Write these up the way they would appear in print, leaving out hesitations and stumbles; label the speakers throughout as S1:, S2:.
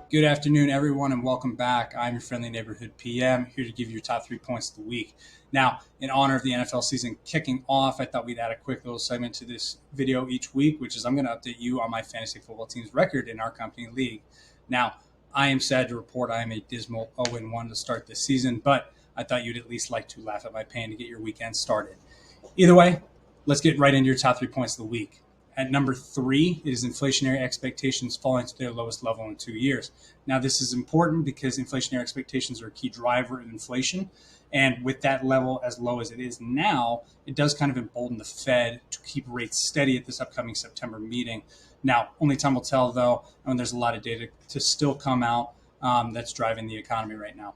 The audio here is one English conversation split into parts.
S1: Good afternoon, everyone, and welcome back. I'm your friendly neighborhood PM, here to give you your top 3 points of the week. Now, in honor of the NFL season kicking off, I thought we'd add a quick little segment to this video each week, which is I'm going to update you on my fantasy football team's record in our company league. Now, I am sad to report I am a dismal 0-1 to start this season, but I thought you'd at least like to laugh at my pain to get your weekend started. Either way, let's get right into your top 3 points of the week. At number 3 is inflationary expectations falling to their lowest level in 2 years. Now, this is important because inflationary expectations are a key driver of inflation. And with that level as low as it is now, it does kind of embolden the Fed to keep rates steady at this upcoming September meeting. Now, only time will tell, though, and there's a lot of data to still come out that's driving the economy right now.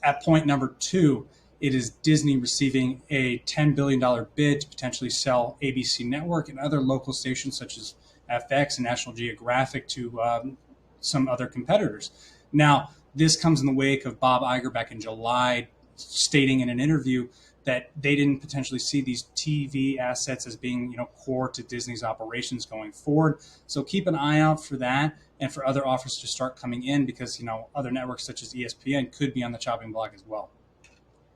S1: At point number 2, it is Disney receiving a $10 billion bid to potentially sell ABC Network and other local stations such as FX and National Geographic to some other competitors. Now, this comes in the wake of Bob Iger back in July stating in an interview that they didn't potentially see these TV assets as being, core to Disney's operations going forward. So keep an eye out for that and for other offers to start coming in because, other networks such as ESPN could be on the chopping block as well.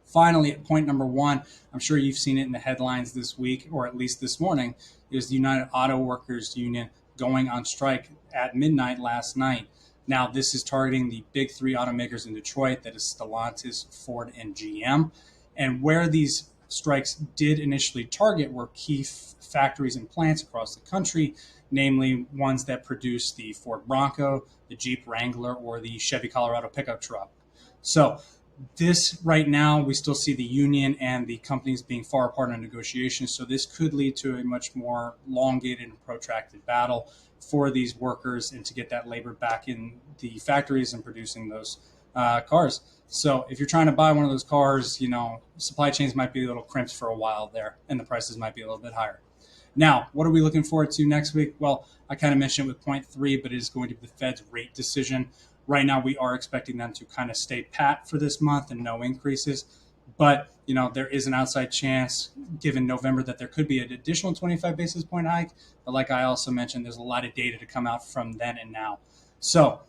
S1: Finally, at point number 1, I'm sure you've seen it in the headlines this week, or at least this morning, is the United Auto Workers Union going on strike at midnight last night. Now, this is targeting the big 3 automakers in Detroit, that is Stellantis, Ford, and GM. And where these strikes did initially target were key factories and plants across the country, namely ones that produce the Ford Bronco, the Jeep Wrangler, or the Chevy Colorado pickup truck. So this right now, we still see the union and the companies being far apart in negotiations. So this could lead to a much more elongated and protracted battle for these workers and to get that labor back in the factories and producing those cars. So if you're trying to buy one of those cars, supply chains might be a little crimped for a while there and the prices might be a little bit higher. Now, what are we looking forward to next week? Well, I kind of mentioned it with point 3, but it is going to be the Fed's rate decision. Right now, we are expecting them to kind of stay pat for this month and no increases. But, there is an outside chance, given November, that there could be an additional 25 basis point hike. But like I also mentioned, there's a lot of data to come out from then and now. So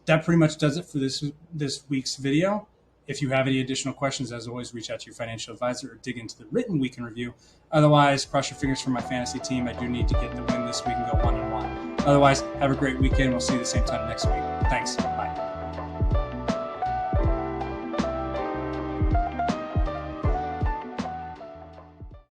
S1: that pretty much does it for this week's video. If you have any additional questions, as always, reach out to your financial advisor or dig into the written week in review. Otherwise, cross your fingers for my fantasy team. I do need to get the win this week and go 1-1. Otherwise, have a great weekend. We'll see you the same time next week. Thanks. Bye.